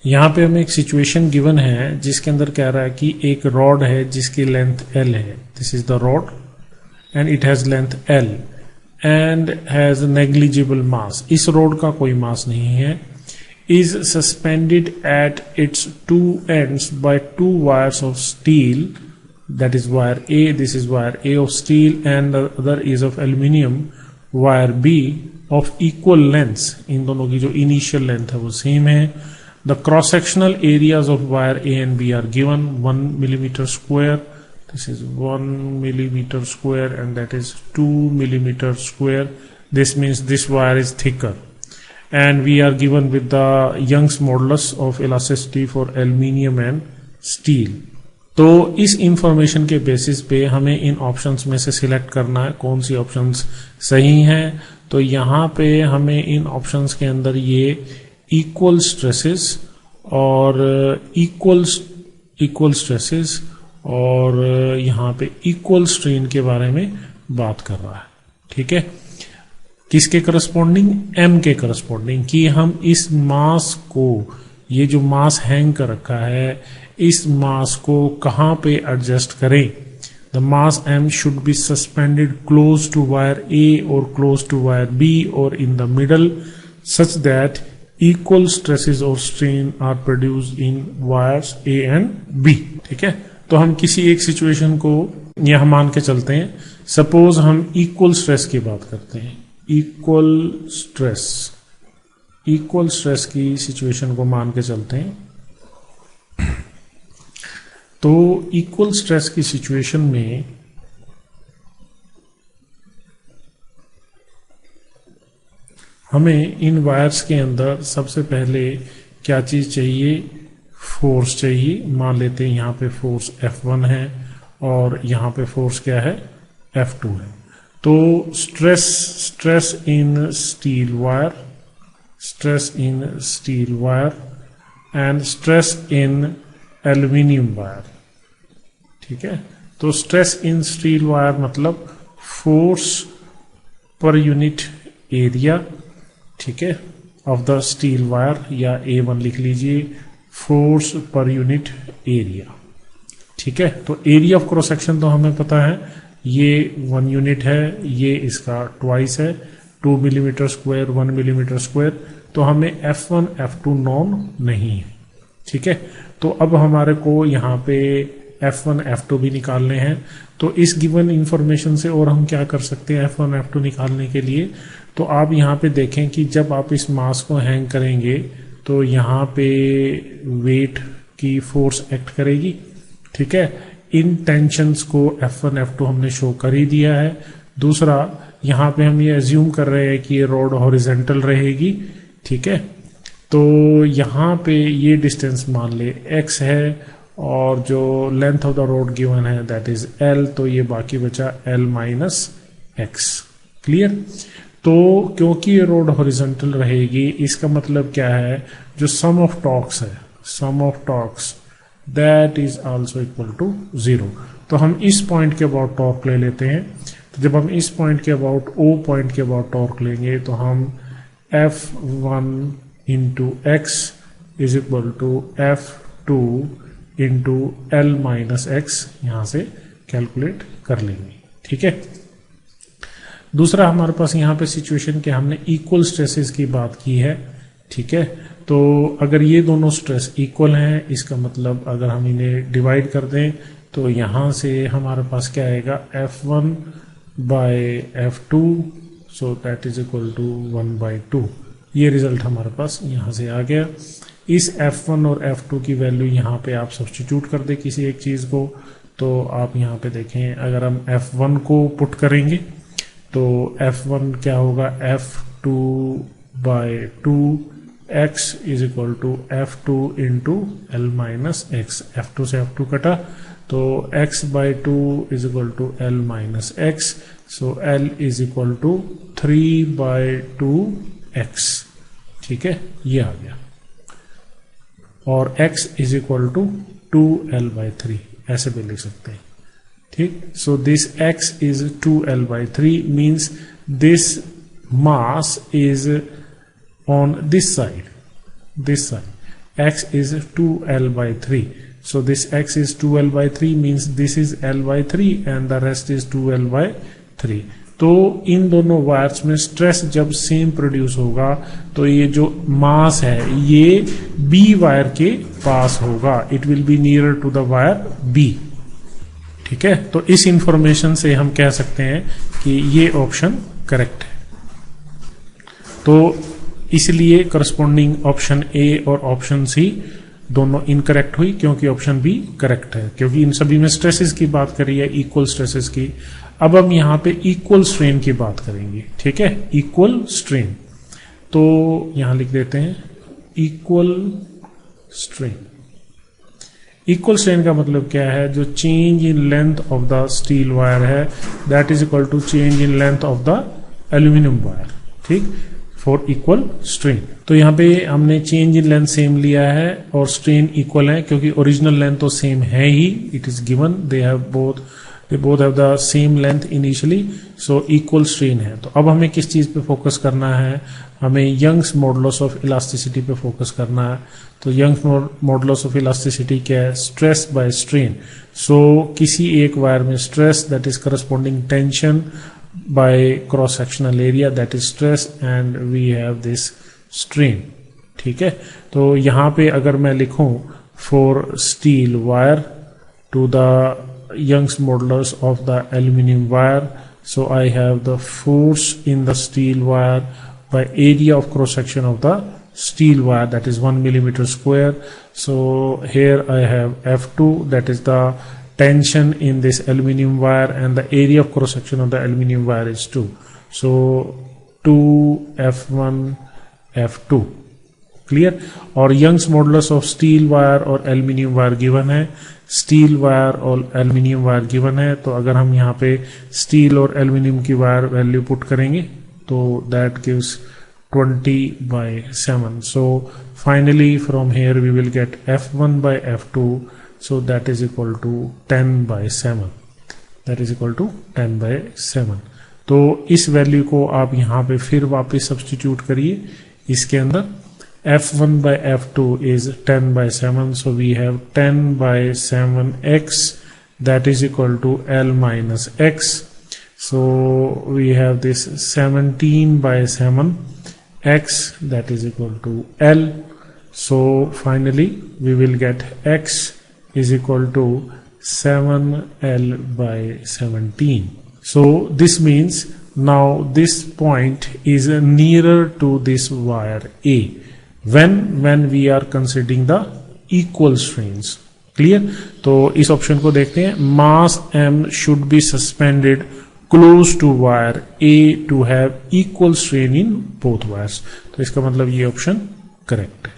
यहाँ पे हमें एक सिचुएशन गिवन है जिसके अंदर कह रहा है कि एक रॉड है जिसकी लेंथ L है. This is the rod and it has length L and has negligible mass. इस रॉड का कोई मास नहीं है. Is suspended at its two ends by two wires of steel. That is wire A, this is wire A of steel and the other is of aluminium. Wire B of equal lengths. इन दोनों की जो initial length है वो same है. The cross sectional areas of wire A and B are given 1 millimeter square. This is 1 millimeter square and that is 2 millimeter square. This means this wire is thicker. And we are given with the Young's modulus of elasticity for aluminium and steel. तो इस information के basis पे हमें इन options में से select करना है कौन सी ऑप्शंस सही हैं. तो यहाँ पे हमें इन ऑप्शंस के अंदर ये इक्वल स्ट्रेसेस और इक्वल स्ट्रेसेस और यहाँ पे इक्वल स्ट्रेन के बारे में बात कर रहा है. ठीक है, किसके करस्पॉन्डिंग? एम के करस्पॉन्डिंग. कि हम इस मास को, ये जो मास हैंग कर रखा है, इस मास को कहां पे एडजस्ट करें. The mass m should be suspended close to wire A और क्लोज टू वायर B और in the middle such that equal stresses और strain are produced in wires A and B. ठीक है, तो हम किसी एक सिचुएशन को यहां मान के चलते हैं. सपोज हम इक्वल स्ट्रेस की बात करते हैं. इक्वल स्ट्रेस की सिचुएशन को मान के चलते हैं. तो इक्वल स्ट्रेस की सिचुएशन में हमें इन वायर्स के अंदर सबसे पहले क्या चीज चाहिए? फोर्स चाहिए. मान लेते हैं यहाँ पे फोर्स F1 है और यहाँ पे फोर्स क्या है? F2 है. तो stress in steel wire and stress in aluminium wire. ठीक है, तो स्ट्रेस इन स्टील वायर मतलब फोर्स पर यूनिट एरिया. ठीक है, ऑफ द स्टील वायर, या A1 लिख लीजिए, फोर्स पर यूनिट एरिया. ठीक है, तो एरिया ऑफ क्रॉस सेक्शन तो हमें पता है, ये 1 यूनिट है, ये इसका ट्वाइस है, 2 मिलीमीटर स्क्वायर 1 मिलीमीटर स्क्वायर. तो हमें F1 F2 नॉन नहीं है. ठीक है, तो अब हमारे को यहाँ पे F1 F2 भी निकालने हैं. तो इस गिवन इंफॉर्मेशन से और हम क्या कर सकते हैं F1 F2 निकालने के लिए? तो आप यहाँ पे देखें कि जब आप इस मास को हैंग करेंगे तो यहाँ पे वेट की फोर्स एक्ट करेगी. ठीक है, इन टेंशंस को F1 F2 हमने शो कर ही दिया है. दूसरा, यहाँ पे हम ये एज्यूम कर रहे हैं कि ये रॉड हॉरिजेंटल रहेगी. ठीक है, तो यहाँ पे ये डिस्टेंस मान ले x है और जो length of the road given है दैट इज L. तो ये बाकी बचा L माइनस x. क्लियर? तो क्योंकि ये रोड हॉरिजॉन्टल रहेगी, इसका मतलब क्या है? जो sum of torques that is also equal to 0. तो हम इस पॉइंट के अबाउट टॉर्क ले लेते हैं. तो जब हम इस पॉइंट के अबाउट O पॉइंट के अबाउट टॉर्क लेंगे तो हम F1 into x is equal to F2 into L minus x यहां से कैलकुलेट कर लेंगे. ठीक है, दूसरा हमारे पास यहाँ पे सिचुएशन के हमने इक्वल स्ट्रेसेस की बात की है. ठीक है, तो अगर ये दोनों स्ट्रेस इक्वल हैं, इसका मतलब अगर हम इन्हें डिवाइड कर दें तो यहां से हमारे पास क्या आएगा? F1 by F2 so that is equal to 1/2. ये रिजल्ट हमारे पास यहां से आ गया. इस F1 और F2 की वैल्यू यहाँ पे आप सब्स्टिट्यूट कर दे किसी एक चीज को. तो आप यहाँ पे देखें, अगर हम F1 को पुट करेंगे तो F1 क्या होगा? F2 by 2x is equal to F2 into L minus x. F2 से F2 कटा तो x by 2 is equal to L minus x. So L is equal to 3 by 2x. ठीक है, ये आ गया. और x is equal to 2L by 3 ऐसे भी लिख सकते हैं. ठीक, so this x is 2L by 3 means this mass is on this side x is 2l/3. So this x is 2l/3 means this is l/3 and the rest is 2l/3. तो इन दोनों wires में stress जब same produce होगा तो ये जो मास है ये बी वायर के पास होगा. It will be near to the wire B. ठीक है, तो इस इंफॉर्मेशन से हम कह सकते हैं कि ये ऑप्शन करेक्ट है. तो इसलिए करस्पॉन्डिंग ऑप्शन ए और ऑप्शन सी दोनों इनकरेक्ट हुई, क्योंकि ऑप्शन बी करेक्ट है, क्योंकि इन सभी में स्ट्रेसेस की बात करी है, इक्वल स्ट्रेसेस की. अब हम यहां पे इक्वल स्ट्रेन की बात करेंगे. ठीक है, इक्वल स्ट्रेन. तो यहां लिख देते हैं इक्वल स्ट्रेन. इक्वल स्ट्रेन का मतलब क्या है? जो change in length of the steel wire है that is equal to change in length of the aluminium wire. ठीक, फॉर इक्वल स्ट्रेन. तो यहाँ पे हमने चेंज इन लेंथ सेम लिया है और स्ट्रेन इक्वल है, क्योंकि ओरिजिनल लेंथ तो सेम है ही. It is given they both have the same length initially, so equal strain है. तो अब हमें किस चीज पे फोकस करना है? हमें यंग्स मॉडुलस ऑफ इलास्टिसिटी पे फोकस करना है. तो यंग्स मॉडुलस ऑफ इलास्टिसिटी क्या है? Stress by strain. सो किसी एक वायर में stress that is corresponding tension by cross sectional area, that is stress, and we have this strain. ठीक है, तो यहां पे अगर मैं लिखूं for steel wire to the Young's modulus of the aluminium wire, so I have the force in the steel wire by area of cross section of the steel wire, that is 1 millimeter square. So here I have F2, that is the tension in this aluminium wire, and the area of cross section of the aluminium wire is 2. So 2F1 F2. Clear. और Young's modulus of steel wire और aluminium wire given है. Steel wire और aluminium wire given है. तो अगर हम यहाँ पे स्टील और एल्यूमिनियम की वायर वैल्यू पुट करेंगे तो that gives 20/7. So finally from here we will get F1/F2. So that is equal to 10/7. That is equal to 10/7. तो इस वैल्यू को आप यहाँ पे फिर वापस सब्स्टिट्यूट करिए इसके अंदर. F1/F2 is 10/7. So we have 10/7x, that is equal to L minus x. So we have this 17/7x, that is equal to L. So finally we will get x is equal to 7L/17. So this means now this point is nearer to this wire A when we are considering the equal strains. Clear? तो इस option को देखते हैं. Mass M should be suspended close to wire A to have equal strain in both wires. तो इसका मतलब ये option correct है.